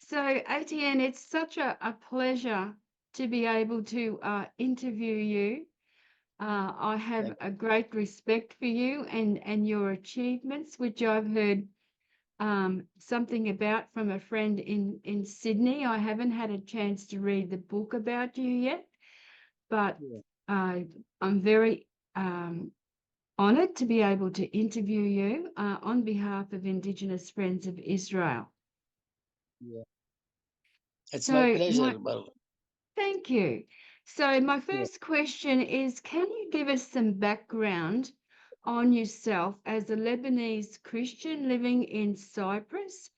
So, Etienne, it's such a pleasure to be able to interview you. I have Thank a great respect for you and your achievements, which I've heard something about from a friend in Sydney. I haven't had a chance to read the book about you yet, but you. uh, I'm very honored to be able to interview you on behalf of Indigenous Friends of Israel. Yeah. It's my So, pleasure, Barbara. thank you. So, my Yeah. first question is, can you give us some background on yourself as a Lebanese Christian living in Cyprus,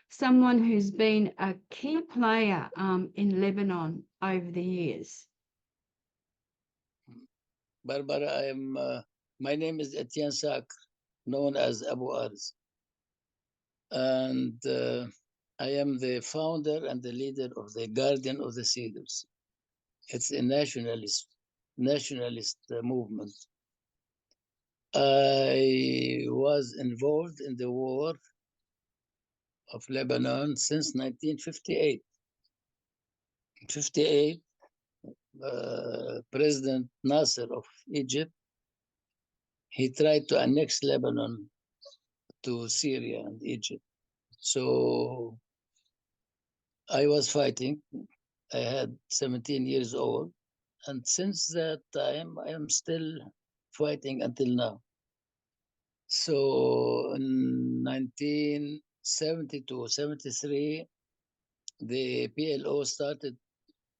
someone who's been a key player in Lebanon over the years? Barbara, my name is Etienne Sakr, known as Abu Arz. And I am the founder and the leader of the Guardian of the Cedars. It's a nationalist movement. I was involved in the war of Lebanon since 1958. 58, President Nasser of Egypt, he tried to annex Lebanon to Syria and Egypt. So I was fighting. I had 17 years old. And since that time, I am still fighting until now. So in 1972, 73, the PLO started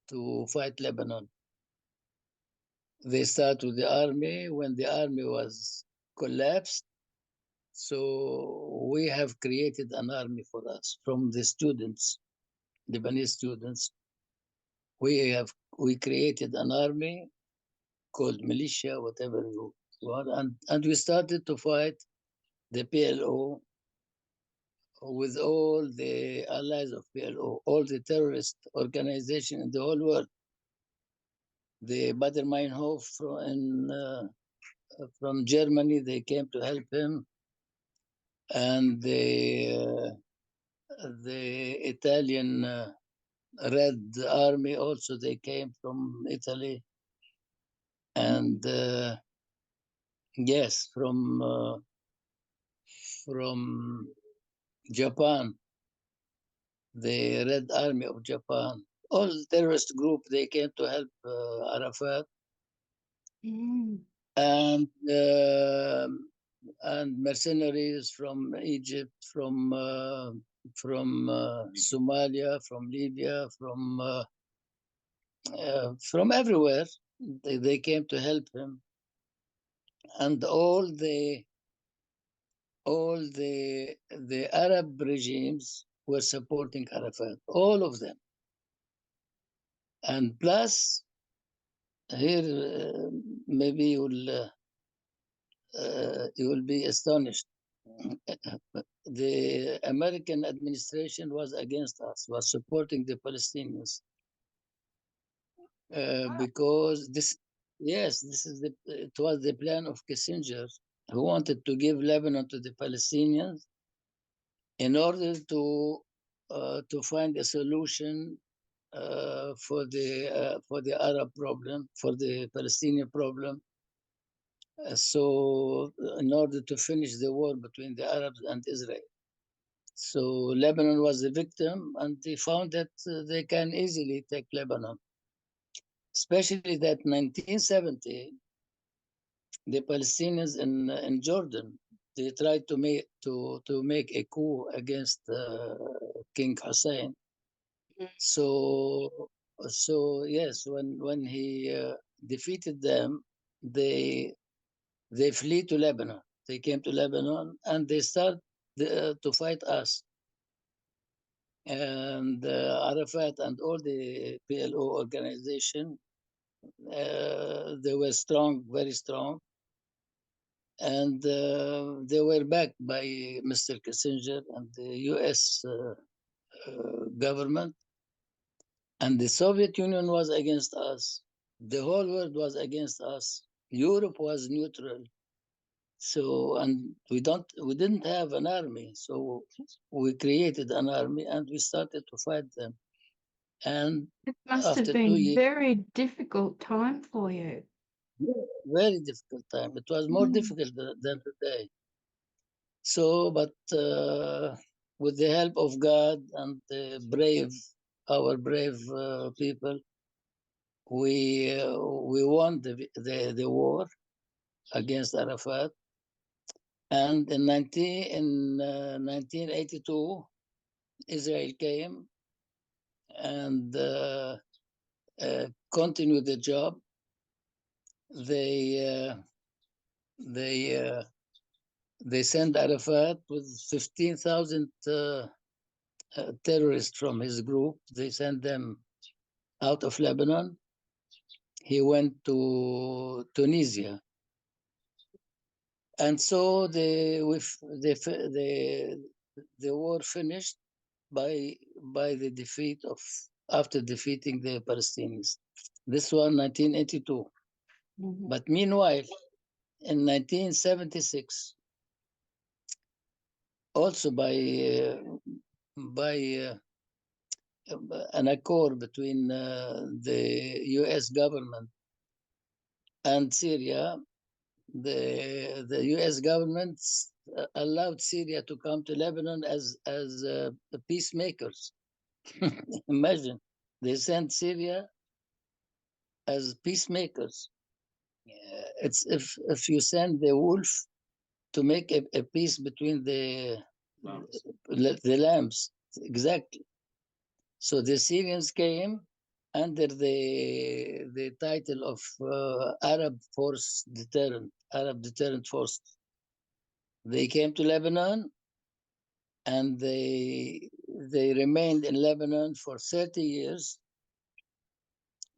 to fight Lebanon. They started with the army. When the army was collapsed, so we have created an army for us from the students, Lebanese students. We created an army called militia, whatever you want, and we started to fight the PLO with all the allies of PLO, all the terrorist organization in the whole world. The Bader Meinhof from Germany, they came to help him, and the Italian Red Army also, they came from Italy, and yes, from Japan, the Red Army of Japan, all terrorist group, they came to help Arafat, Mm. and uh, and mercenaries from Egypt, from Somalia, from Libya, from everywhere. They came to help him, and all the Arab regimes were supporting Arafat, all of them. And plus, here maybe you will be astonished. The American administration was against us, was supporting the Palestinians because it was the plan of Kissinger, who wanted to give Lebanon to the Palestinians in order to find a solution for the Arab problem, for the Palestinian problem. In order to finish the war between the Arabs and Israel. So Lebanon was the victim, and they found that they can easily take Lebanon, especially that 1970, the Palestinians in Jordan, they tried to make a coup against King Hussein. So yes, when he defeated them, they they flee to Lebanon. They came to Lebanon and they start to fight us. And Arafat and all the PLO organization, they were strong, very strong. And they were backed by Mr. Kissinger and the US government. And the Soviet Union was against us. The whole world was against us. Europe was neutral. So, and we didn't have an army, so we created an army and we started to fight them. And It must have after 2 been years, very difficult time for you. very difficult time. It was more difficult than today. So, but with the help of God and our brave people, we won the war against Arafat. And in 1982, Israel came and continued the job. They uh, they sent Arafat with 15,000 terrorists from his group. They sent them out of Lebanon. He went to Tunisia, and so the war finished by the defeat of after defeating the Palestinians. This was 1982. Mhm. But meanwhile, in 1976, also by an accord between the U.S. government and Syria, the U.S. government allowed Syria to come to Lebanon as peacemakers. Imagine, they sent Syria as peacemakers. It's if you send the wolf to make a peace between the lambs, exactly. So the Syrians came under the title of Arab Deterrent Force. They came to Lebanon and they remained in Lebanon for 30 years.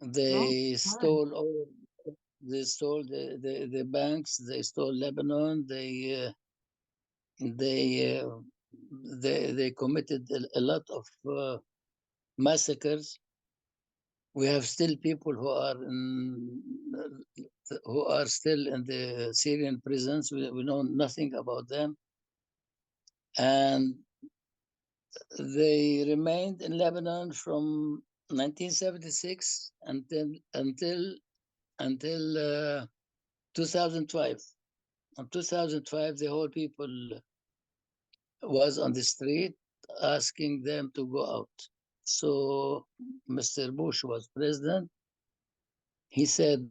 They stole all. They stole the banks. They stole Lebanon. They uh, they committed a lot of massacres. We have still people who are still in the Syrian prisons. We know nothing about them, and they remained in Lebanon from 1976 until 2005. In 2005, the whole people was on the street asking them to go out. So Mr. Bush was president. He said,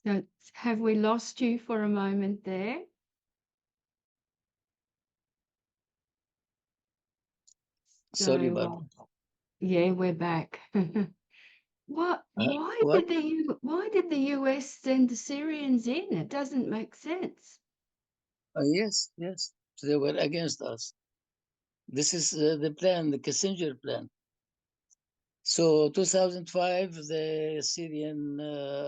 So have we lost you for a moment there? sorry So, about yeah, we're back. What? what? Why did the US send the Syrians in? It doesn't make sense. Yes, yes, they were against us. This is the plan, the Kissinger plan. So 2005, the Syrian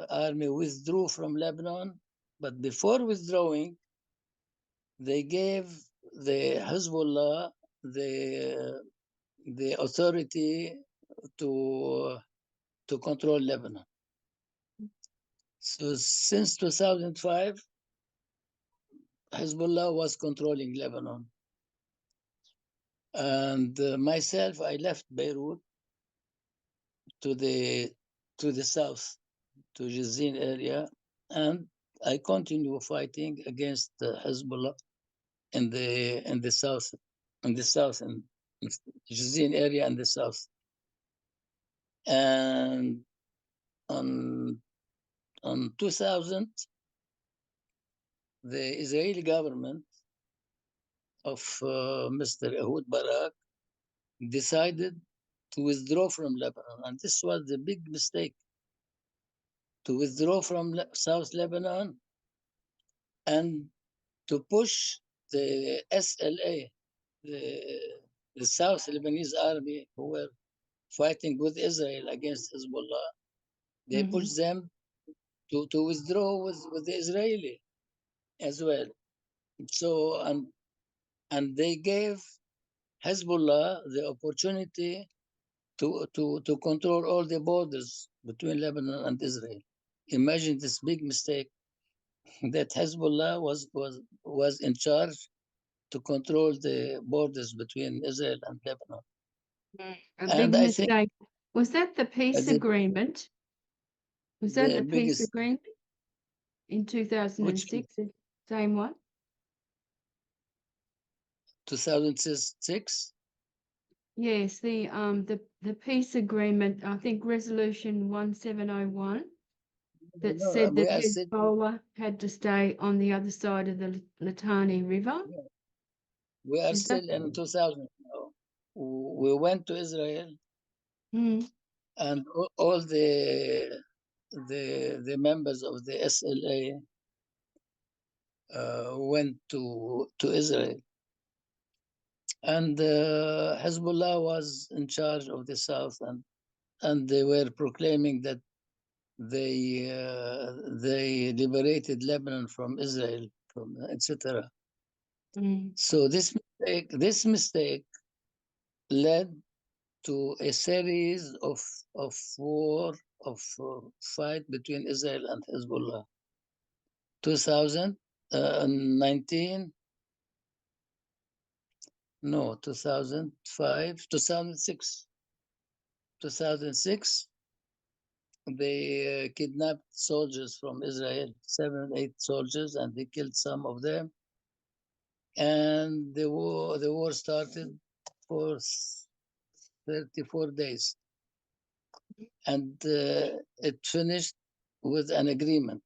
army withdrew from Lebanon, but before withdrawing, they gave the Hezbollah the authority to to control Lebanon. So since 2005, Hezbollah was controlling Lebanon. And myself, I left Beirut to the south, to Jizin area, and I continue fighting against Hezbollah in the south, in Jizin area in the south. And on 2000, the Israeli government of Mr. Ehud Barak decided to withdraw from Lebanon. And this was the big mistake, to withdraw from South Lebanon and to push the SLA, the South Lebanese army, who were fighting with Israel against Hezbollah. They pushed them to withdraw with the Israeli as well. So, and they gave Hezbollah the opportunity to control all the borders between Lebanon and Israel. Imagine this big mistake that Hezbollah was in charge to control the borders between Israel and Lebanon. A And big I think mistake. Was that the peace the, agreement? Was that the the peace biggest, agreement in which 2006? The same one? 2006, Yes, the peace agreement, I think resolution 1701, that said we that are still, Hezbollah had to stay on the other side of the Litani River. we are Is that? still in 2000 now. We went to Israel, Mm, and all the members of the SLA went to Israel, and Hezbollah was in charge of the south, and they were proclaiming that they liberated Lebanon from Israel, from etc. mm, So this mistake led to a series of war of fight between Israel and Hezbollah. 2019, no, 2005, 2006. 2006, they kidnapped soldiers from Israel, 7, 8 soldiers, and they killed some of them. And the war started for 34 days, and it finished with an agreement.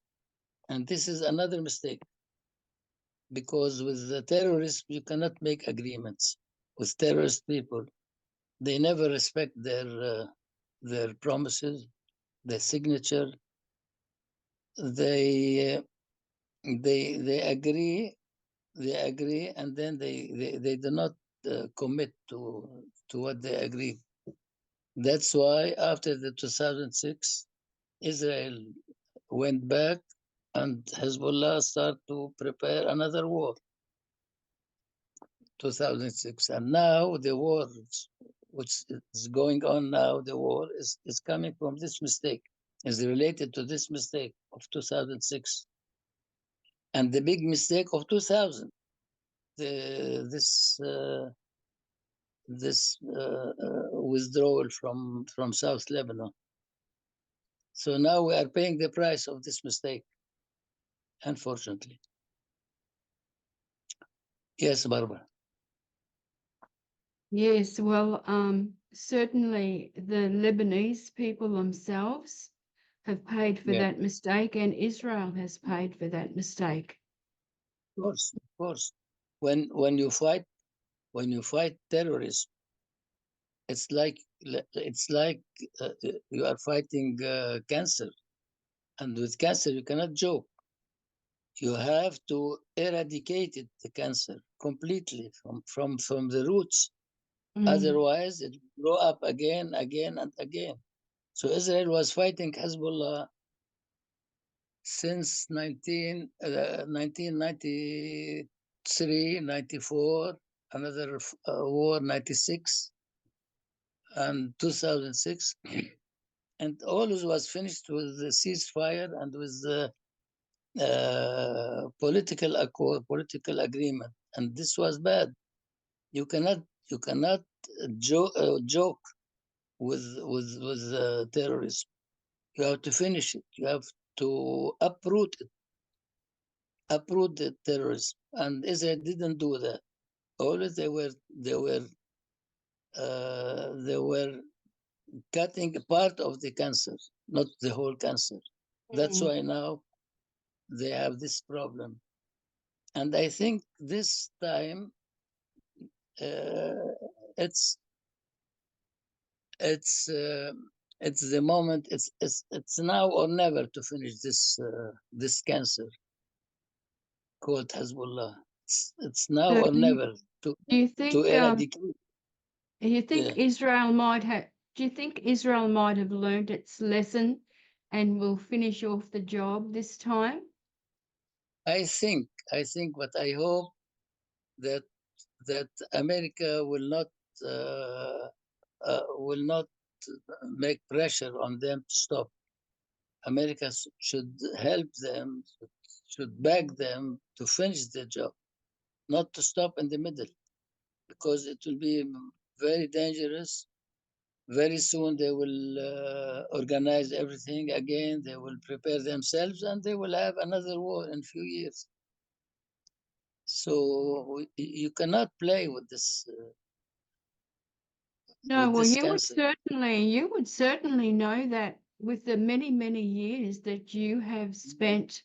And this is another mistake, because with the terrorists, you cannot make agreements with terrorist people. They never respect their promises, their signature. They they agree, and then they do not commit to what they agreed. That's why after the 2006, Israel went back, and Hezbollah started to prepare another war, 2006. And now the war, which is going on now, the war is coming from this mistake, is related to this mistake of 2006. And the big mistake of 2000, this withdrawal from South Lebanon. So now we are paying the price of this mistake, unfortunately. Yes, Barbara. yes, well, certainly the Lebanese people themselves have paid for Yeah, that mistake, and Israel has paid for that mistake. of course, of course. When you fight terrorism, it's like you are fighting cancer, and with cancer you cannot joke. You have to eradicate the cancer completely from the roots. Otherwise, it will grow up again, and again. So Israel was fighting Hezbollah since 1993, 94, another war, 96, and 2006. And always was finished with the ceasefire and with the political accord, political agreement. And this was bad. You cannot joke with terrorism. You have to finish it. You have to uproot the terrorism. And Israel didn't do that. Always they were cutting part of the cancer, not the whole cancer. That's why now they have this problem. And I think this time uh, it's it's uh, it's the moment. It's now or never to finish this cancer called Hezbollah. It's now So or do never to you to think eradicate. you think Yeah, Israel might have do you think Israel might have learned its lesson and will finish off the job this time? I think, but I hope that America will not make pressure on them to stop. America should help them, should back them to finish the job, not to stop in the middle, because it will be very dangerous. Very soon they will organize everything again. They will prepare themselves, and they will have another war in a few years. So you cannot play with this. No, well, This you would cancer. certainly know that with the many, many years that you have spent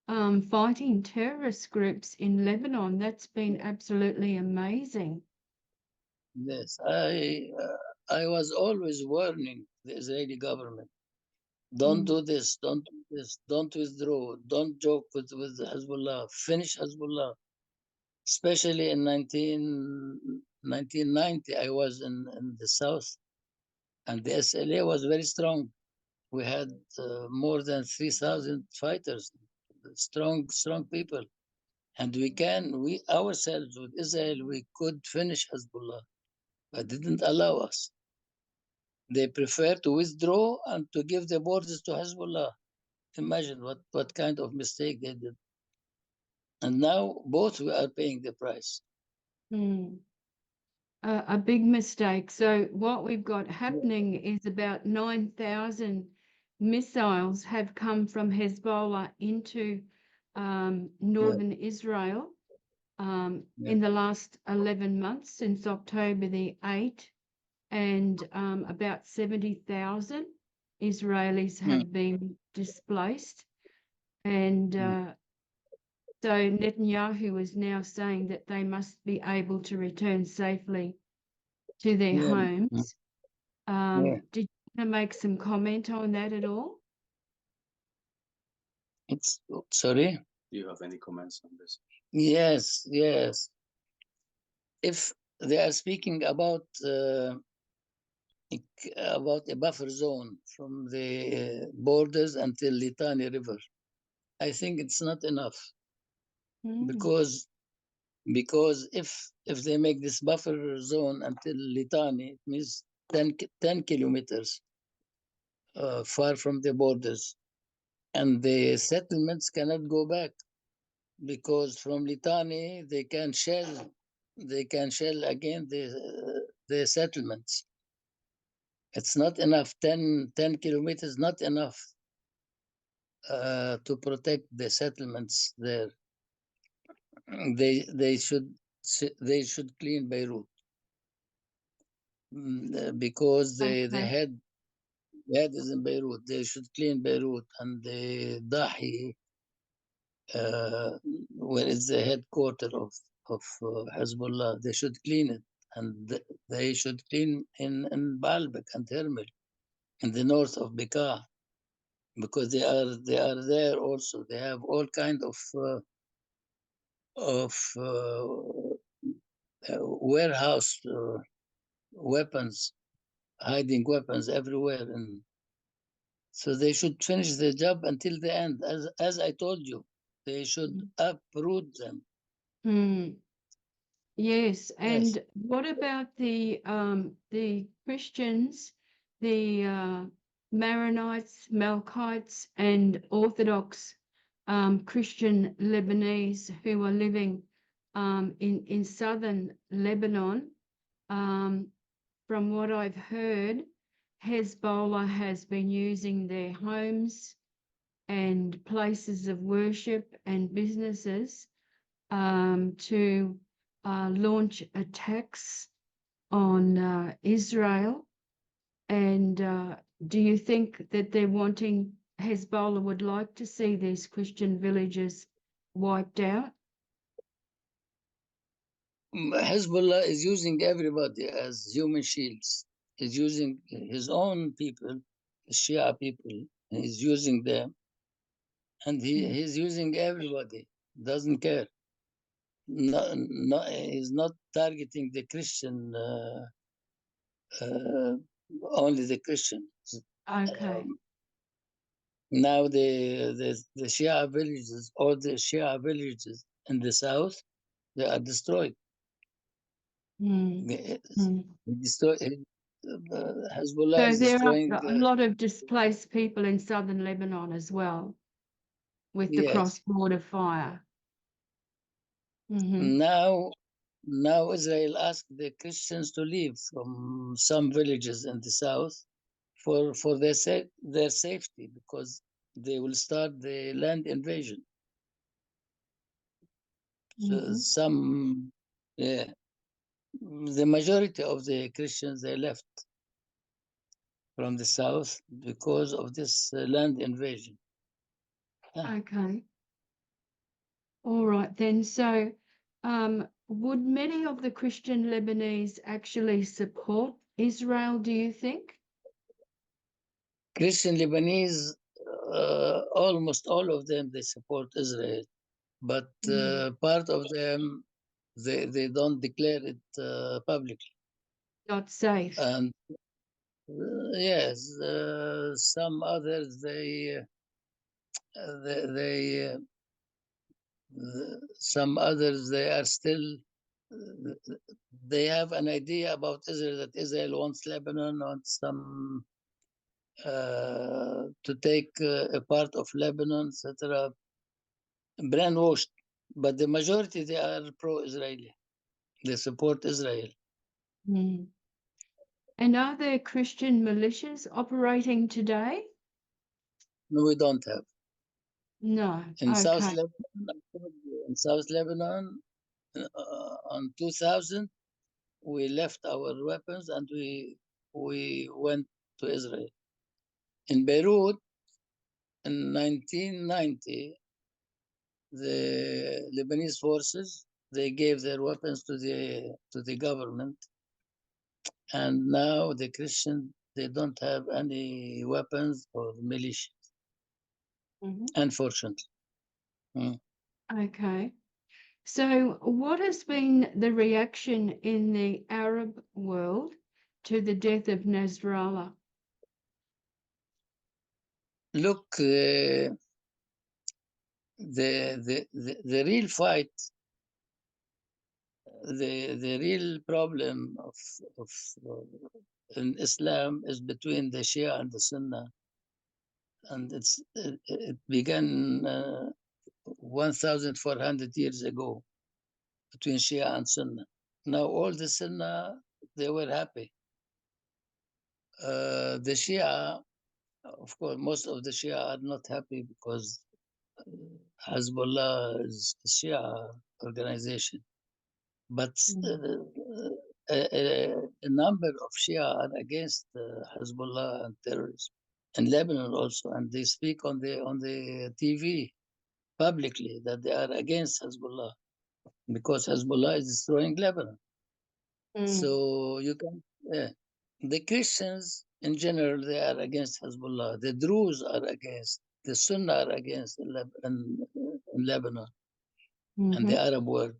fighting terrorist groups in Lebanon. That's been absolutely amazing. Yes, I was always warning the Israeli government. Don't do this. Don't do this. Don't withdraw. Don't joke with Hezbollah. Finish Hezbollah. Especially in 1990, I was in the south, and the SLA was very strong. We had more than 3,000 fighters, strong people. And we ourselves with Israel, we could finish Hezbollah, but didn't allow us. They prefer to withdraw and to give the borders to Hezbollah. Imagine what kind of mistake they did. And now both we are paying the price. Mm. A big mistake. So what we've got happening is about 9,000 missiles have come from Hezbollah into northern Israel in the last 11 months since October the 8th, and about 70,000 Israelis have been displaced. And so Netanyahu is now saying that they must be able to return safely to their Yeah. homes. Yeah. Did you want to make some comment on that at all? Sorry? Do you have any comments on this? Yes, yes. If they are speaking about a buffer zone from the borders until Litani River, I think it's not enough because if they make this buffer zone until Litani, it means 10 kilometers far from the borders, and the settlements cannot go back because from Litani they can shell again the settlements. It's not enough. 10 kilometers not enough to protect the settlements there. They should clean Beirut because the head is in Beirut. They should clean Beirut, and the Dahi, where is the headquarters of Hezbollah, they should clean it, and they should clean in Baalbek and Hermel in the north of Bekaa, because they are there also. They have all kind of warehouse weapons, hiding weapons everywhere, and so they should finish the job until the end. As I told you, they should uproot them. Yes, and what about the Christians, the Maronites, Melkites, and Orthodox Christian Lebanese who are living in southern Lebanon? From what I've heard, Hezbollah has been using their homes and places of worship and businesses to launch attacks on Israel. And do you think that Hezbollah would like to see these Christian villages wiped out? Hezbollah is using everybody as human shields. He's using his own people, the Shia people. He's using them, and he's using everybody. Doesn't care. He's not targeting the Christian, only the Christians. Okay. Now the Shia villages, all the Shia villages in the south, they are destroyed. He destroyed. Hezbollah So is there are destroying. a lot of displaced people in southern Lebanon as well with the Yes. cross-border fire. Mm-hmm. Now Israel asked the Christians to leave from some villages in the south for their safety, because they will start the land invasion. So Mm-hmm. the majority of the Christians, they left from the south because of this land invasion. Okay. All right then. So, would many of the Christian Lebanese actually support Israel, do you think? Christian Lebanese, almost all of them, they support Israel, but part of them, they don't declare it publicly. Not safe. And yes, some others, they some others, they are still, they have an idea about Israel, that Israel wants Lebanon, wants some to take a part of Lebanon, etc. Brainwashed, but the majority, they are pro-Israeli. They support Israel. Mm. And are there Christian militias operating today? No, we don't have. No. In South Okay. Lebanon, I told you, in South Lebanon, on 2000, we left our weapons and we went to Israel. In Beirut, in 1990, the Lebanese forces, they gave their weapons to the government, and now the Christians, they don't have any weapons or militia, unfortunately. Okay. So, what has been the reaction in the Arab world to the death of Nasrallah? Look, the real fight, the real problem of in Islam is between the Shia and the Sunnah, and it began 1,400 years ago between Shia and Sunnah. Now all the Sunnah, they were happy. The Shia, of course, most of the Shia are not happy because Hezbollah is a Shia organization. But a number of Shia are against Hezbollah and terrorism, and Lebanon also, and they speak on the TV publicly that they are against Hezbollah because Hezbollah is destroying Lebanon. So you can, the Christians in general, they are against Hezbollah. The Druze are against. The Sunnah are against in Lebanon and the Arab world.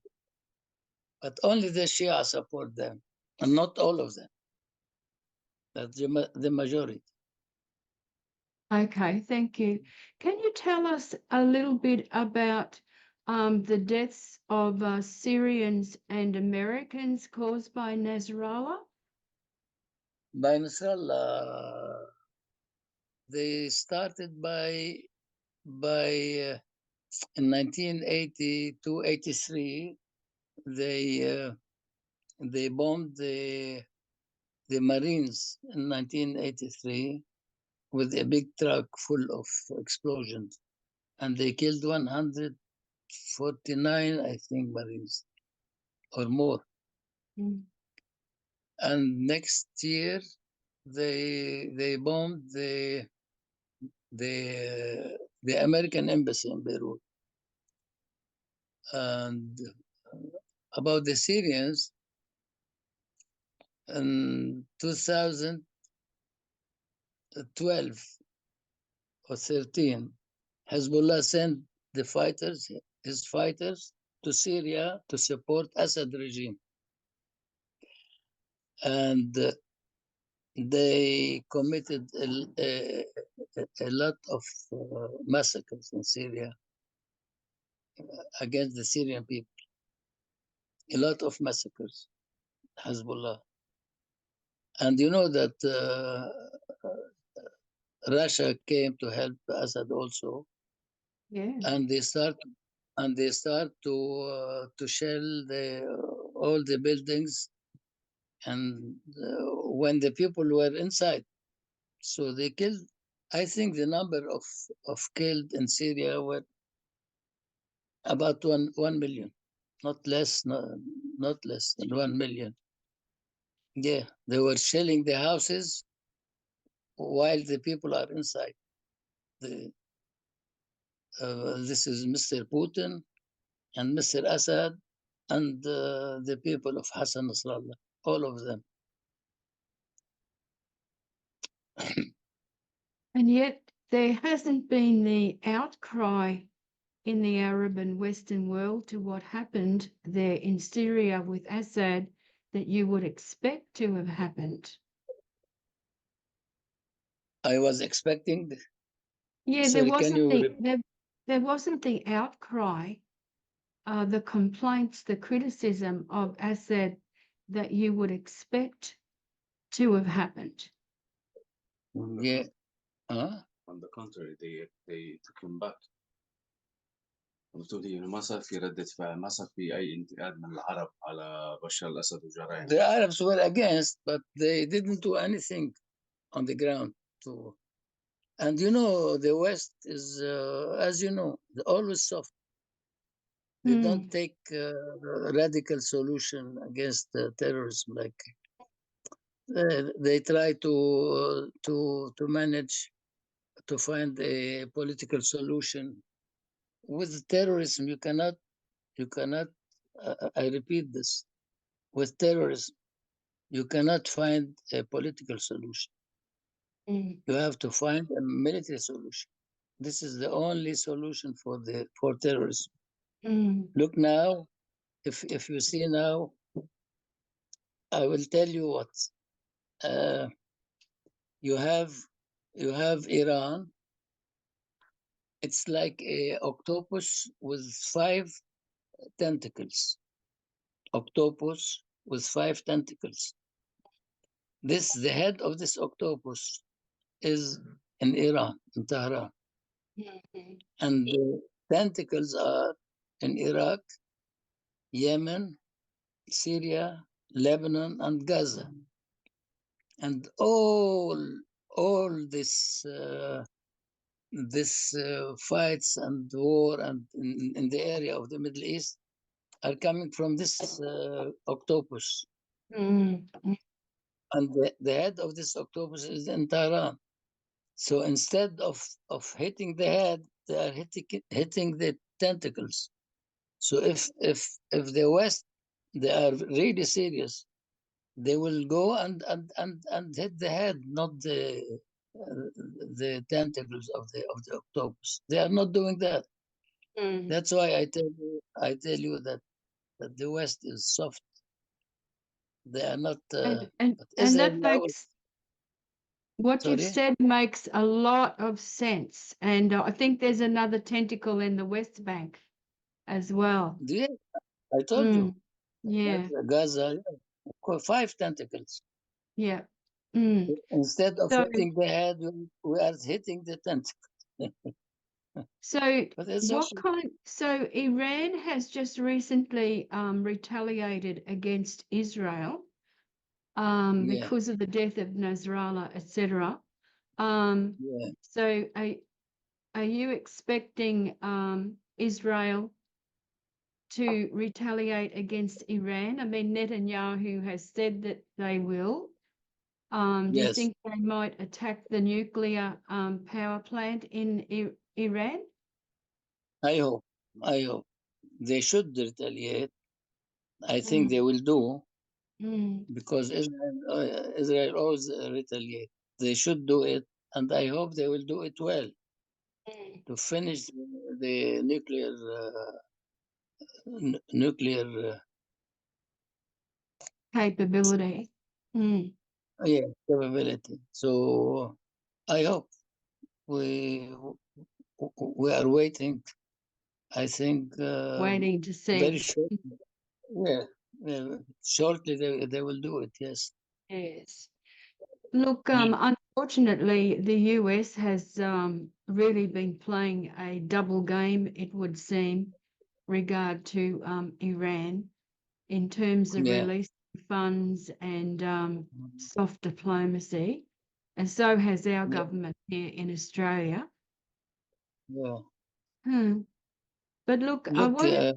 But only the Shia support them, and not all of them. That's the majority. Okay, thank you. Can you tell us a little bit about the deaths of Syrians and Americans caused by Nasrallah? By Nasrallah, they started by in 1982-83, they bombed the Marines in 1983 with a big truck full of explosions, and they killed 149, I think, Marines or more. And next year, they bombed the American embassy in Beirut. And about the Syrians, in 2012 or 13, Hezbollah sent his fighters to Syria to support Assad regime. And they committed a lot of massacres in Syria against the Syrian people. A lot of massacres, Hezbollah. And you know that Russia came to help Assad also, Yeah. and they start to shell all the buildings, and when the people were inside, so they killed. I think the number of killed in Syria were about 1 million, not less, not less than 1 million. Yeah, they were shelling the houses while the people are inside. The, this is Mr. Putin and Mr. Assad and the people of Hassan Nasrallah, all of them. And yet there hasn't been the outcry in the Arab and Western world to what happened there in Syria with Assad that you would expect to have happened. I was expecting. Yeah, Sorry, can you there wasn't the outcry, the complaints, the criticism of Assad that you would expect to have happened. Yeah. On the contrary, they took him back. قلت لي إنه ما صار في ردة فعل، ما صار في أي انتقاد من العرب على بشار الأسد وجرائمه. The Arabs were against, but they didn't do anything on the ground. And you know, the West is, as you know, always soft. They don't take radical solution against terrorism. Like they try to manage to find a political solution. With terrorism, you cannot. I repeat this. With terrorism, you cannot find a political solution. You have to find a military solution. This is the only solution for terrorism. Look now, if you see now, I will tell you what. You have Iran. It's like a octopus with 5 tentacles. Octopus with 5 tentacles. The head of this octopus is in Iran, in Tehran. And the tentacles are in Iraq, Yemen, Syria, Lebanon, and Gaza. And all this fights and war and in the area of the Middle East are coming from this octopus. And the head of this octopus is in Tehran. So instead of hitting the head, they are hitting the tentacles. So if the West, they are really serious, they will go and hit the head, not the tentacles of the octopus. They are not doing that. That's why I tell you that the West is soft. They are not. And that makes what you've Sorry? said makes a lot of sense. And I think there's another tentacle in the West Bank as well. Yeah, I told you. Yeah. Gaza, 5 tentacles. Yeah. Instead of So, hitting the head, we are hitting the tentacle. so Iran has just recently retaliated against Israel because of the death of Nasrallah, etc. So are you expecting Israel to retaliate against Iran? I mean, Netanyahu has said that they will. Do you think they might attack the nuclear power plant in Iran? I hope. They should retaliate. I think they will do, because Israel always retaliate. They should do it, and I hope they will do it well to finish the nuclear Capability. Capability. So I hope we are waiting. I think Waiting to see. very shortly. Yeah, shortly they will do it. Yes. Yes. Look, Mm. unfortunately, the US has really been playing a double game, it would seem, regard to Iran in terms of Yeah. releasing funds and soft diplomacy, and so has our Yeah. government here in Australia. Yeah. Hmm. But look, I Look, wanted,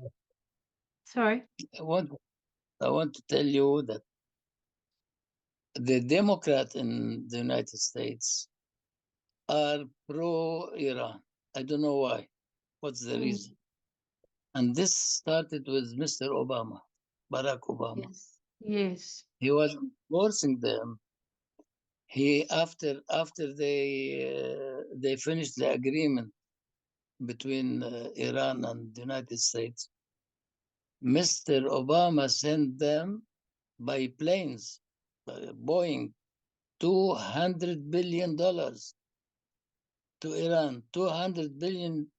sorry. I want I want to tell you that the Democrat in the United States are pro-Iran. I don't know why. What's the Hmm. reason? And this started with Mr. Obama, Barack Obama. Yes. Yes. He was forcing them. He after they finished the agreement between Iran and the United States, Mr. Obama sent them by planes, Boeing, $200 billion to Iran, $200 billion.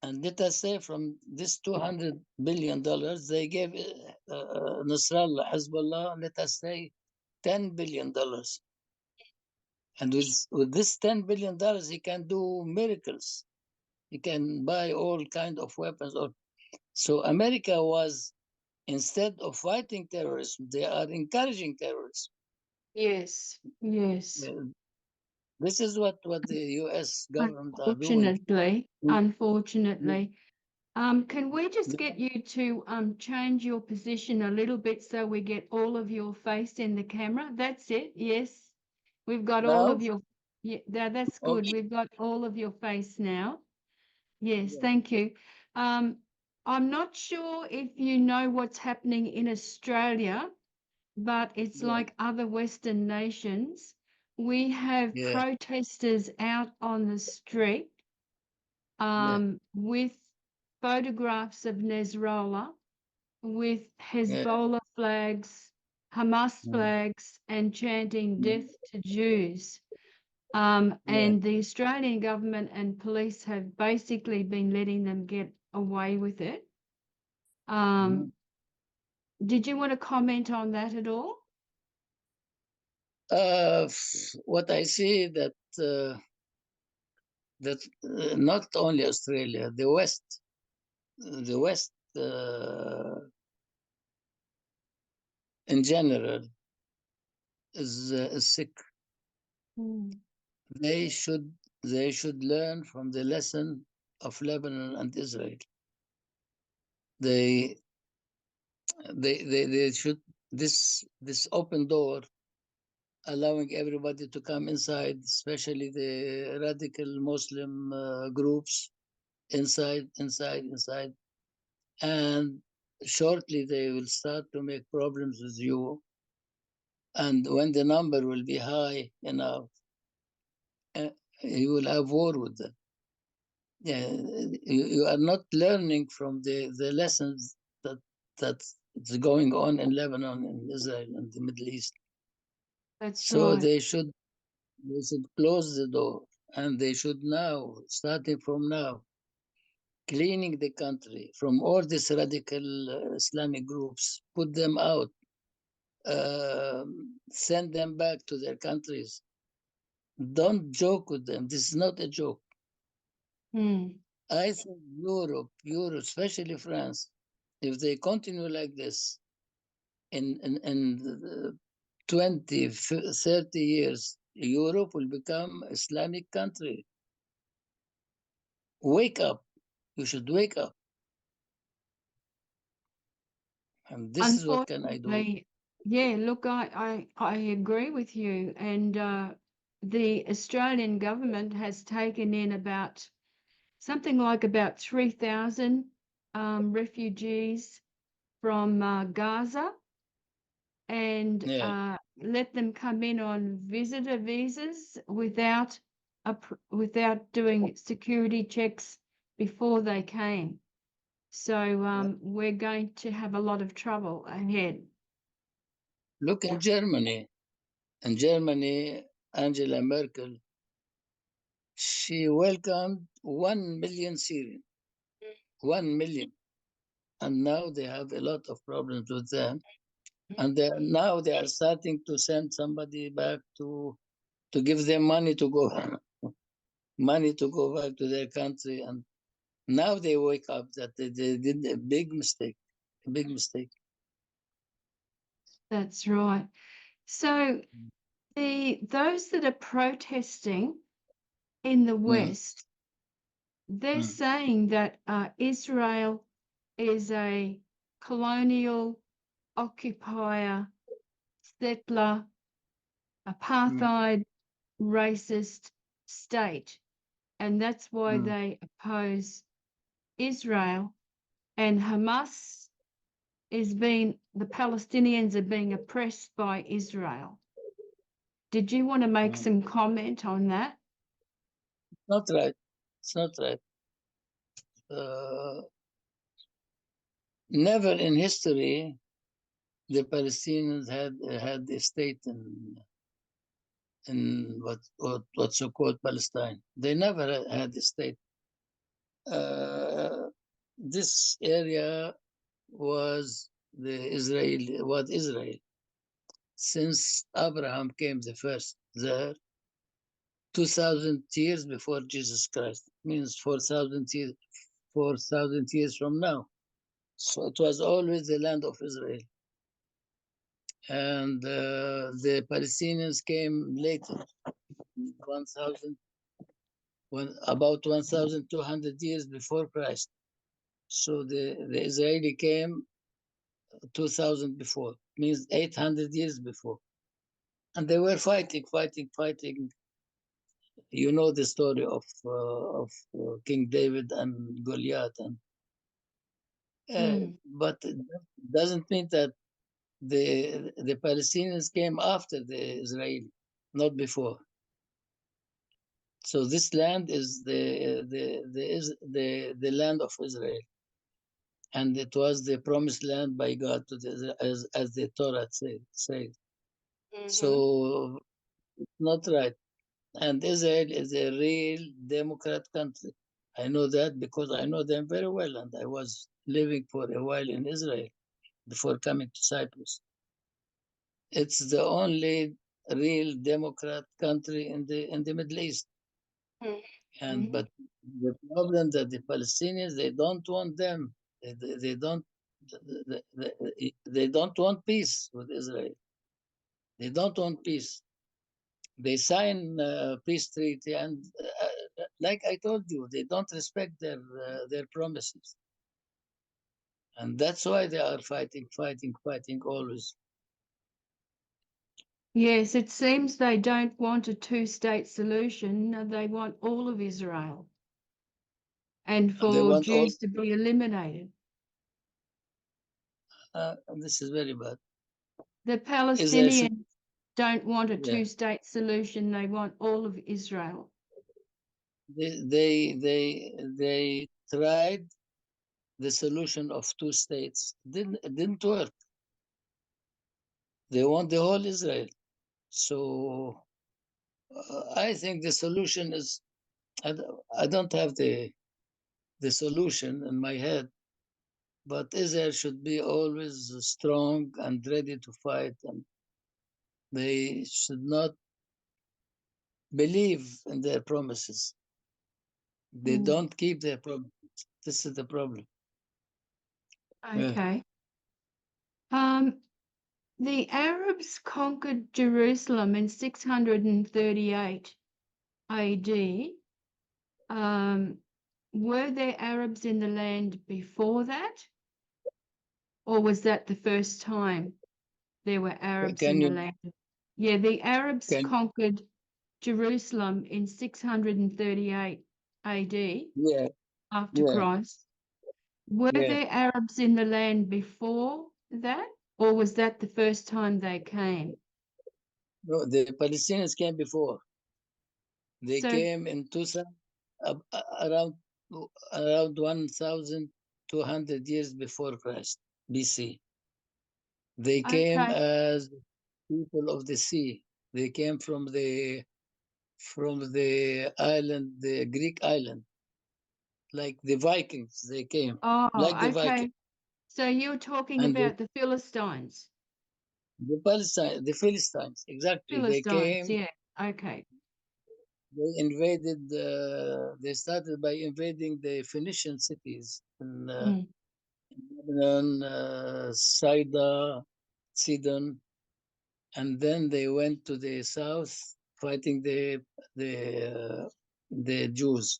And let us say from this $200 billion, they gave Nasrallah, Hezbollah, let us say $10 billion. And with this $10 billion, he can do miracles. He can buy all kind of weapons. So America was, instead of fighting terrorism, they are encouraging terrorism. Yes. Yes. Uh, This is what the U.S. government are doing. Unfortunately, Mm. unfortunately. Can we just get you to change your position a little bit so we get all of your face in the camera? That's it. Yes. We've got all Now, of your, yeah, that's good. okay. We've got all of your face now. Yes, Yeah. thank you. Um, I'm not sure if you know what's happening in Australia, but it's Yeah. like other Western nations. We have Yeah. protesters out on the street Yeah. with photographs of Nasrallah, with Yeah. Hezbollah flags, Hamas Mm. flags, and chanting Mm. death to Jews. Yeah. And the Australian government and police have basically been letting them get away with it. Mhm. Um, did you want to comment on that at all? What I see that not only Australia, the West in general is sick. Mm. They should learn from the lesson of Lebanon and Israel. They they should this open door, allowing everybody to come inside, especially the radical Muslim groups, inside, and shortly they will start to make problems with you. And when the number will be high enough, uh, you will have war with them. Yeah, you are not learning from the lessons that's going on in Lebanon, in Israel, and the Middle East. That's So right. they should close the door, and they should now, starting from now, cleaning the country from all these radical Islamic groups, put them out, send them back to their countries. Don't joke with them. This is not a joke. Mm. I think Europe, especially France, if they continue like this in 20, 30 years, Europe will become Islamic country. Wake up. You should wake up. And this is what can I do. Unfortunately, yeah, look, I agree with you. And the Australian government has taken in about something like about 3,000 refugees from Gaza and Yeah. let them come in on visitor visas without doing security checks before they came. So Yeah. we're going to have a lot of trouble ahead. Look in Germany. In Germany, Angela Merkel, she welcomed 1 million Syrians. 1 million. And now they have a lot of problems with them. And now they are starting to send somebody back to give them money to go money to go back to their country. And now they wake up that they did a big mistake, a big mistake. That's right. So those that are protesting in the West, they're saying that Israel is a colonial occupier, settler, apartheid, racist state. And that's why they oppose Israel. And Hamas the Palestinians are being oppressed by Israel. Did you want to make some comment on that? Not right. It's not right. Never in history the Palestinians had a state in what's so called Palestine. They never had a state. This area was Israel since Abraham came the first there, 2,000 years before Jesus Christ. Means 4,000 years, 4,000 years from now. So it was always the land of Israel. And the Palestinians came later, 1,000, about 1,200 years before Christ. So the Israeli came 2,000 before, means 800 years before. And they were fighting. You know the story of King David and Goliath. But it doesn't mean that the Palestinians came after the Israeli, not before. So this land is the land of Israel, and it was the promised land by God to as the Torah says. So not right. And Israel is a real democrat country. I know that because I know them very well, and I was living for a while in Israel before coming to Cyprus. It's the only real democrat country in the Middle East. And but the problem that the Palestinians, they don't want them. They don't want peace with Israel. They don't want peace. They sign peace treaty, and like I told you, they don't respect their promises, and that's why they are fighting always. Yes, it seems they don't want a two-state solution. They want all of Israel and And they for want all. Jews to be eliminated. This is very bad. The Palestinians don't want a two-state solution. They want all of Israel. They tried the solution of two states. Didn't work. They want the whole Israel. So I think the solution is, I don't have the solution in my head, but Israel should be always strong and ready to fight, and they should not believe in their promises. They don't keep their promises. This is the problem. Okay. The Arabs conquered Jerusalem in 638 AD. Were there Arabs in the land before that? Or was that the first time there were Arabs in the land? Yeah, the Arabs conquered Jerusalem in 638 AD after Christ. Were there Arabs in the land before that? Or was that the first time they came? No, the Palestinians came before. They came in 2000, around 1,200 years before Christ, BC. They came as people of the sea. They came from the island, the Greek island, like the Vikings. They came like the Vikings. So you're talking about the Philistines. The Philistines, exactly. They Philistines, came, yeah. Okay. they invaded, they started by invading the Phoenician cities in Mm. Lebanon, Sidon, and then they went to the south fighting the Jews.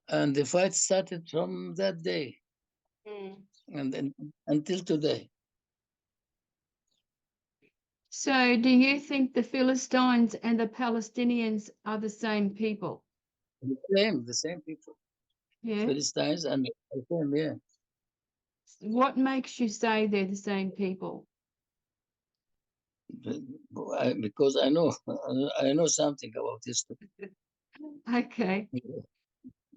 And the fight started from that day Mm. and then until today. So, do you think the Philistines and the Palestinians are the same people? The same people, Yeah. Philistines and the same, yeah. What makes you say they're the same people? Because I know I know something about history. Okay. Yeah.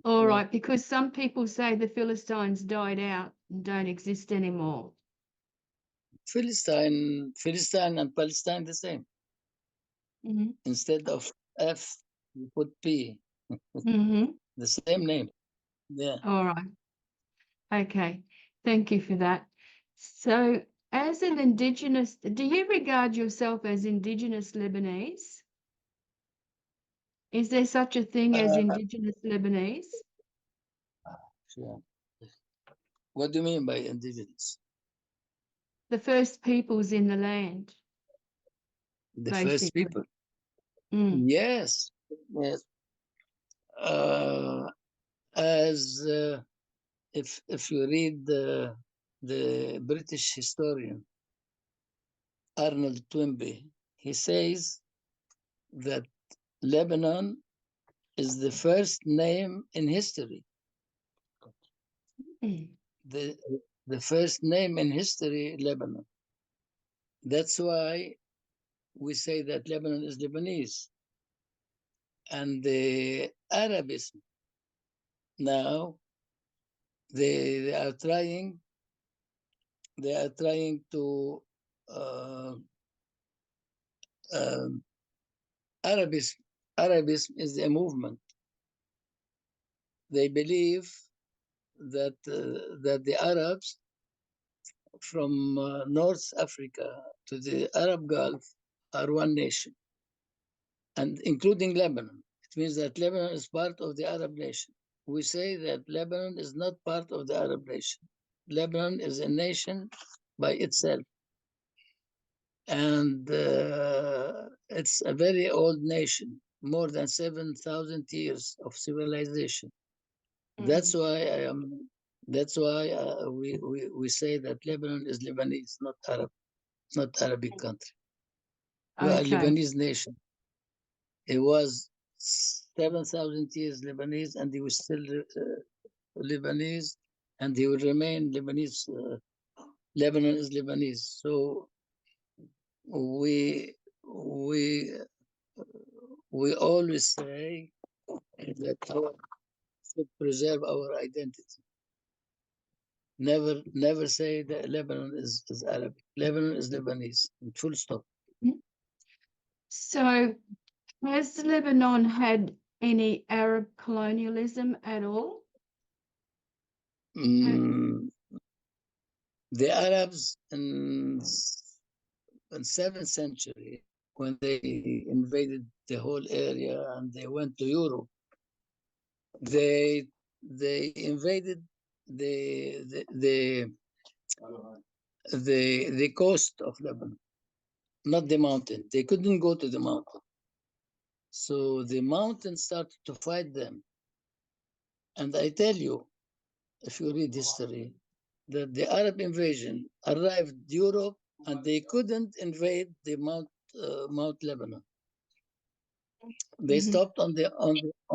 All Yeah. right. Because some people say the Philistines died out and don't exist anymore. Philistine and Palestine the same. Mm-hmm. Instead of F, you put P. Mm-hmm. The same name. Yeah. All right. Okay. Thank you for that. So, as an Indigenous, do you regard yourself as Indigenous Lebanese? Is there such a thing as Uh, Indigenous Lebanese? sure. What do you mean by indigenous? The first peoples in the land, The first basically. people. Mm. Yes. Yes. Uh, as if you read the British historian Arnold Toynbee, he says that Lebanon is the first name in history. Mm. The the first name in history, Lebanon. That's why we say that Lebanon is Lebanese. And the Arabism now they are trying to uh, um, Arabism. Arabism is a movement. They believe that the Arabs from North Africa to the Arab Gulf are one nation, and including Lebanon. It means that Lebanon is part of the Arab nation. We say that Lebanon is not part of the Arab nation. Lebanon is a nation by itself. And it's a very old nation, more than 7,000 years of civilization. That's Mm. why I am. That's why we say that Lebanon is Lebanese, not Arab, not Arabic country. We are Okay. Lebanese nation. It was 7,000 years Lebanese, and he was still Lebanese, and he will remain Lebanese. Lebanon is Lebanese. So we we we always say that we should preserve our identity. Never say that Lebanon is Arabic. Lebanon is Lebanese. Full stop. So, has Lebanon had any Arab colonialism at all? Mm, the Arabs in 7th century, when they invaded the whole area and they went to Europe, they invaded the the the the coast of Lebanon, not the mountain. They couldn't go to the mountain. So the mountain started to fight them. And I tell you, if you read history, that the Arab invasion arrived Europe and they couldn't invade the Mount Lebanon. They Mhm. stopped on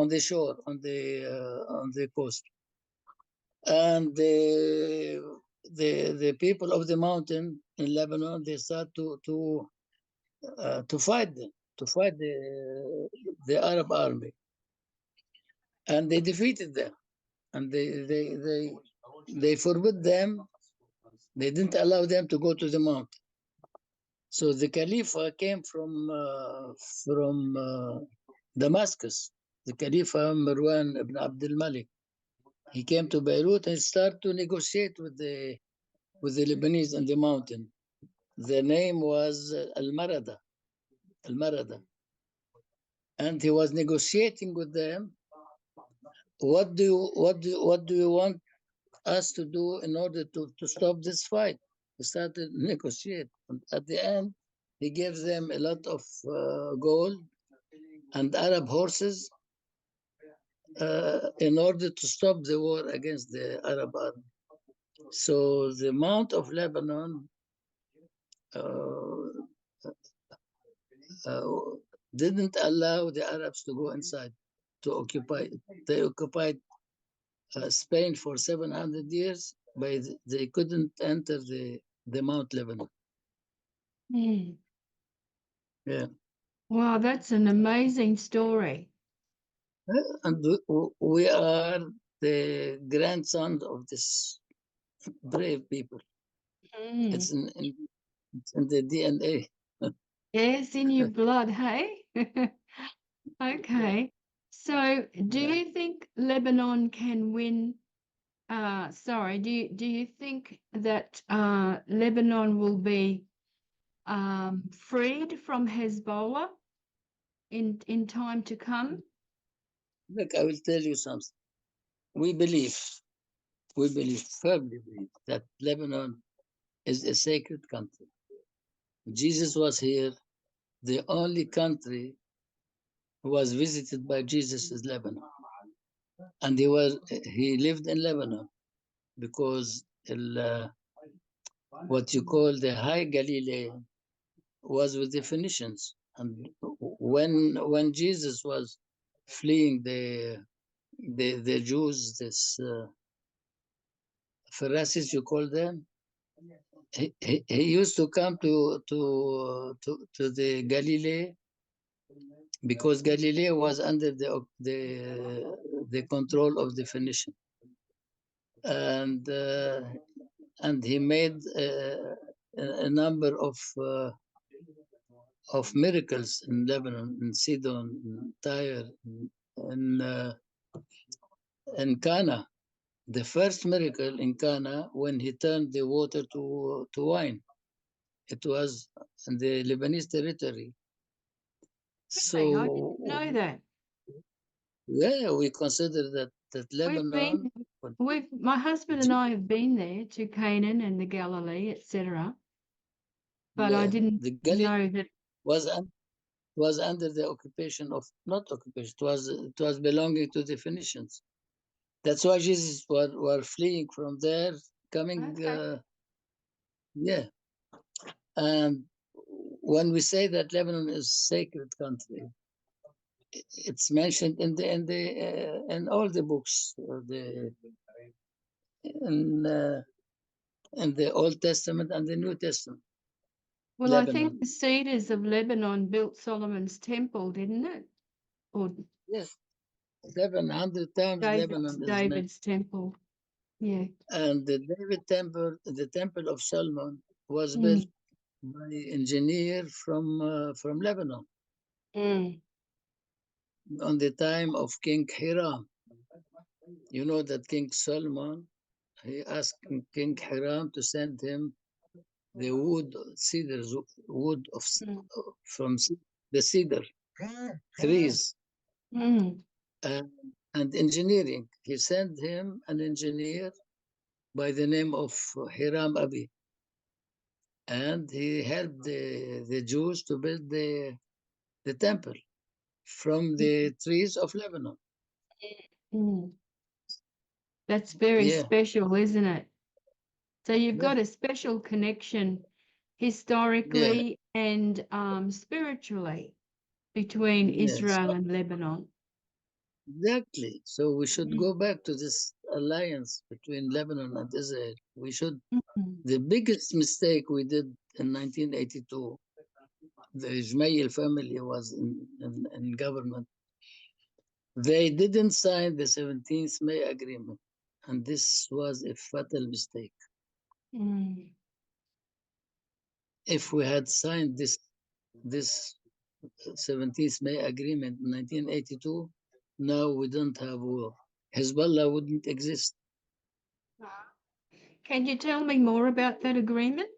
the shore on the coast, and the people of the mountain in Lebanon they start to fight them, to fight the Arab army, and they defeated them, and they forbid them. They didn't allow them to go to the mountain. So the Khalifa came from Damascus. The Khalifa Marwan ibn Abdul Malik. He came to Beirut and started to negotiate with the Lebanese in the mountain. The name was Al-Marada. And he was negotiating with them. What do you want us to do in order to stop this fight? He started negotiate. And at the end, he gave them a lot of gold and Arab horses in order to stop the war against the Arab army. So the Mount of Lebanon uh, didn't allow the Arabs to go inside to occupy. They occupied Spain for 700 years, but they couldn't enter the Mount Lebanon. Mm. Yeah. Wow, that's an amazing story. And we are the grandsons of this brave people. Mm. It's in the DNA. Yes, in your blood, hey? Okay. So do Yeah. you think Lebanon can win? Do you think that Lebanon will be freed from Hezbollah in time to come? Look, I will tell you something. We firmly believe that Lebanon is a sacred country. Jesus was here. The only country who was visited by Jesus is Lebanon. And he lived in Lebanon because what you call the High Galilee was with the Phoenicians. And when Jesus was fleeing the Jews, this Pharisees, you call them, he used to come to the Galilee because Galilee was under the control of the Phoenician, and he made a number of miracles in Lebanon, in Sidon, in Tyre, in Cana. The first miracle in Cana when he turned the water to wine. It was in the Lebanese territory. Really? I didn't So know that. yeah, we consider that We've Lebanon. been, my husband and I have been there to Canaan and the Galilee, etc. But I Yeah, didn't the Galilee know that. was was under the occupation of not occupation. It was belonging to the Phoenicians. That's why Jesus were fleeing from there, coming. Okay. Yeah, and when we say that Lebanon is sacred country, it's mentioned in all the books, in uh, in the Old Testament and the New Testament. Well, I think Lebanon. the Cedars of Lebanon built Solomon's temple, didn't it? Or Yes, 700 times Lebanon is mentioned. David's temple. Yeah. And the Temple of Solomon, was built Mm. by engineer from Lebanon Mm. on the time of King Hiram. You know that King Solomon, he asked King Hiram to send him the cedars, wood Mm. from the cedar trees, Mm. and engineering. He sent him an engineer by the name of Hiram Abi, and he helped the Jews to build the temple from the trees of Lebanon. Mm. That's very Yeah, special, isn't it? So you've yeah, got a special connection yeah, historically and spiritually between yeah. Israel and Lebanon. Exactly. So we should Mm. go back to this alliance between Lebanon and Israel. We should. Mm. The biggest mistake we did in 1982, the Ismail family was in government. They didn't sign the 17th May Agreement, and this was a fatal mistake. Mm. If we had signed this 17th May Agreement in 1982, now we don't have war. Hezbollah wouldn't exist. Can you tell me more about that agreement?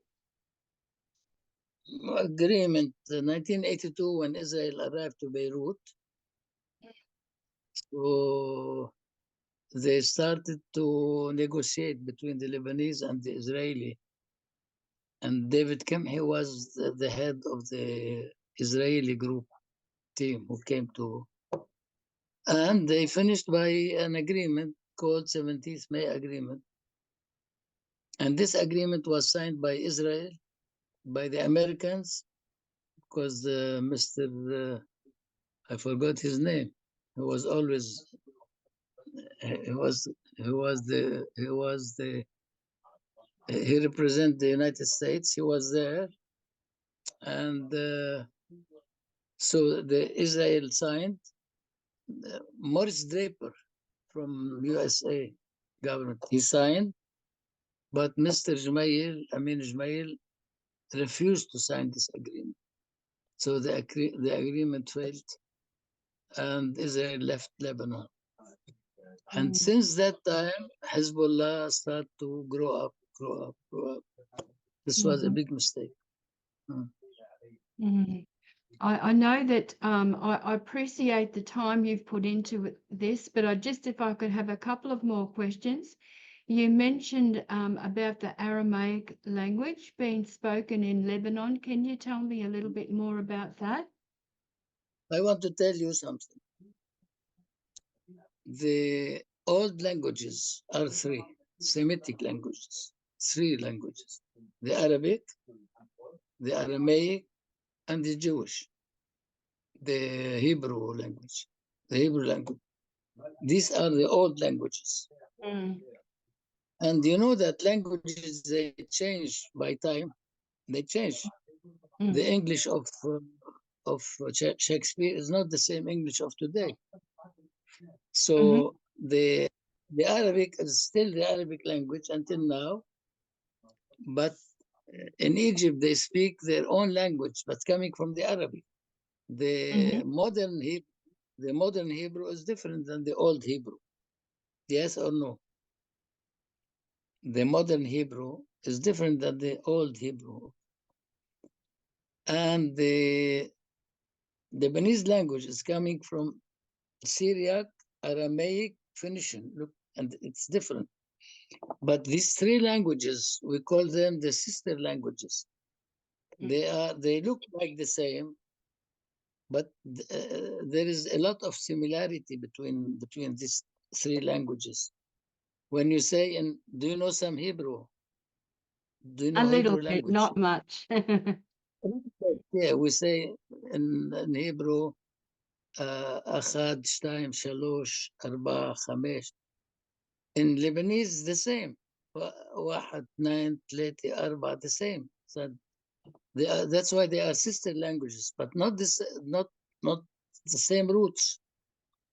agreement 1982 when Israel arrived to Beirut. So they started to negotiate between the Lebanese and the Israeli. And David Kemhi was the head of the Israeli group team who came to, and they finished by an agreement called 17th May Agreement. And this agreement was signed by Israel, by the Americans, because Mr. I forgot his name. He was always he represented the United States. He was there, and so the Israel signed. Morris Draper from USA government, he signed, but Mr. Amin Jmail refused to sign this agreement. So the agreement failed, and Israel left Lebanon. And since that time, Hezbollah started to grow up. This was a big mistake. I know that I appreciate the time you've put into this, but if I could have a couple of more questions. You mentioned about the Aramaic language being spoken in Lebanon. Can you tell me a little bit more about that? I want to tell you something. The old languages are three Semitic languages, three languages: the Arabic, the Aramaic, and the Jewish, the Hebrew language, the Hebrew language. These are the old languages. And you know that languages, they change by time. They change. The English of Shakespeare is not the same English of today. So the Arabic is still the Arabic language until now, but in Egypt they speak their own language, but coming from the Arabic. The modern Hebrew is different than the old Hebrew. Yes or no? The modern Hebrew is different than the old Hebrew. And the Lebanese language is coming from Syriac, Aramaic, Phoenician. Look, and it's different. But these three languages, we call them the sister languages. They look like the same, but there is a lot of similarity between these three languages. When you say, and do you know some Hebrew? Do you know A little Hebrew bit, language? not much. Yeah, we say in Hebrew, אחד, שתיים, שלוש, ארבע, חמש. In Lebanese, the same. واحد, اثنين, ثلاثة, أربعة, the same. So that's why they are sister languages, but not the same roots.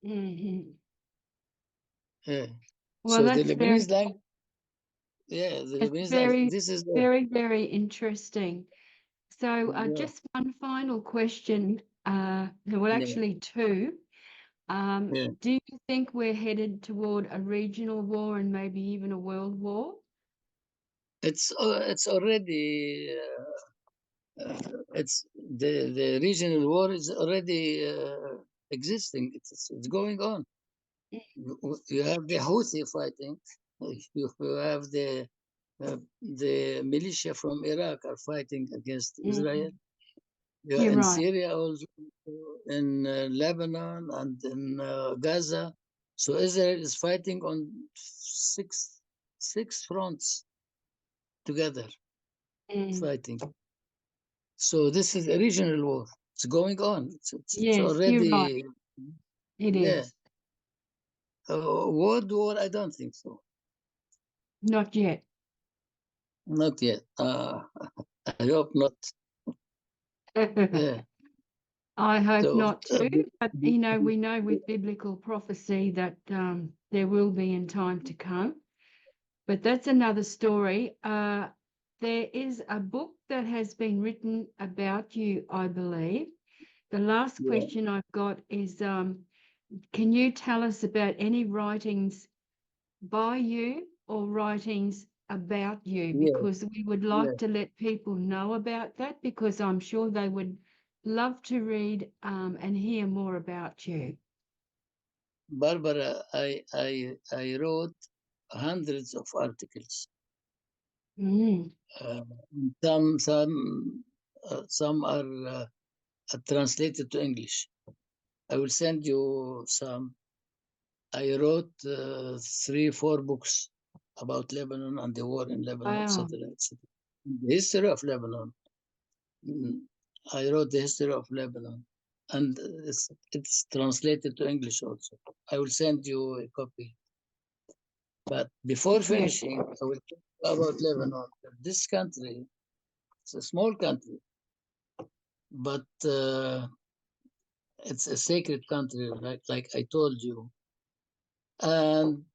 Yeah. Well, So the that's Lebanese language, yeah, the Lebanese language, this is very, very interesting. So Yeah. just one final question, well, actually two. Yeah. Do you think we're headed toward a regional war and maybe even a world war? It's already it's the regional war is already existing. It's going on. You have the Houthi fighting. You have the militia from Iraq are fighting against Israel. You're in right. Syria also, in Lebanon and in Gaza. So Israel is fighting on six fronts together, fighting. So this is a regional war. It's going on. It's Yes, already. you're right. It is. World war, I don't think so. Not yet. Not yet. I hope not. Yeah. I hope So, not too, but we know with biblical prophecy that there will be in time to come. But that's another story. There is a book that has been written about you, I believe. The last question I've got is, can you tell us about any writings by you or writings about you, Yes, because we would like yes. to let people know about that, because I'm sure they would love to read and hear more about you. Barbara, I wrote hundreds of articles. Mm. Uh, some are translated to English. I will send you some. I wrote 3, 4 books about Lebanon and the war in Lebanon, Wow. etc., etc. The history of Lebanon. Mm, I wrote the history of Lebanon, and it's translated to English also. I will send you a copy. But before Yeah. finishing, I will talk about Lebanon. This country, it's a small country, but it's a sacred country, like I told you. And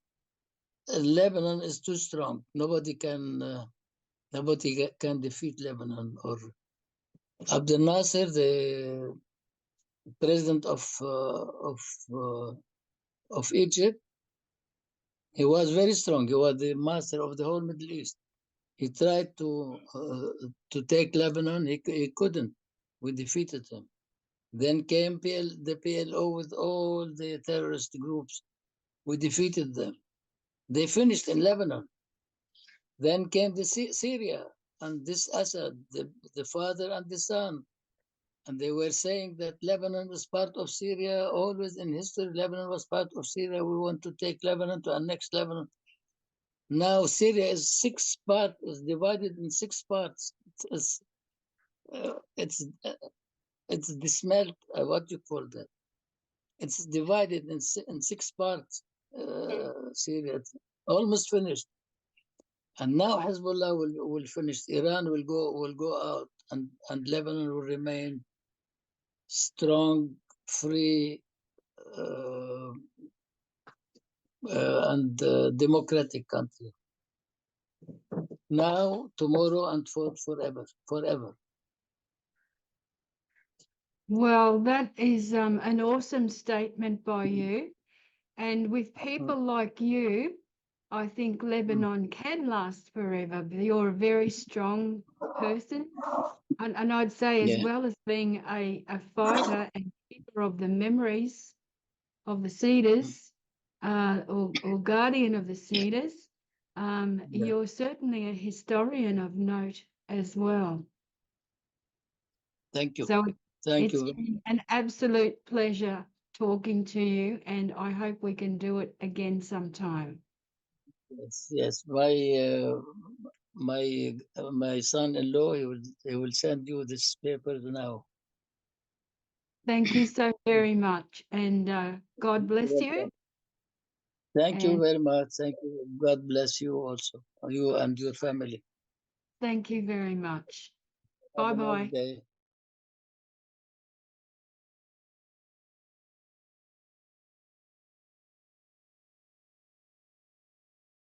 Lebanon is too strong. Nobody can defeat Lebanon. Or Abdel Nasser, the president uh, of Egypt, he was very strong. He was the master of the whole Middle East. He tried to take Lebanon. He couldn't. We defeated him. Then came the PLO with all the terrorist groups. We defeated them. They finished in Lebanon. Then came Syria and this Assad, the father and the son. And they were saying that Lebanon was part of Syria. Always in history, Lebanon was part of Syria. We want to take Lebanon, to annex Lebanon. Now Syria is divided in 6 parts. It's uh, it's uh, it's dismembered. What do you call that? It's divided in 6 parts. Syria, it's almost finished, and now Hezbollah will finish. Iran will go out, and Lebanon will remain strong, free, uh, and democratic country. Now, tomorrow, and forever, forever. Well, that is an awesome statement by you. And with people like you, I think Lebanon can last forever. You're a very strong person. And I'd say, as Yeah, well as being a fighter and keeper of the memories of the Cedars, or guardian of the Cedars, yeah. you're certainly a historian of note as well. Thank you, So thank it's you. been an absolute pleasure talking to you, and I hope we can do it again sometime. Yes, yes. My son-in-law, he will send you this paper now. Thank you so very much, and God You're bless you, welcome. Thank you and very much. Thank you. God bless you also, you and your family. thank you very much. Have Bye a nice bye. day.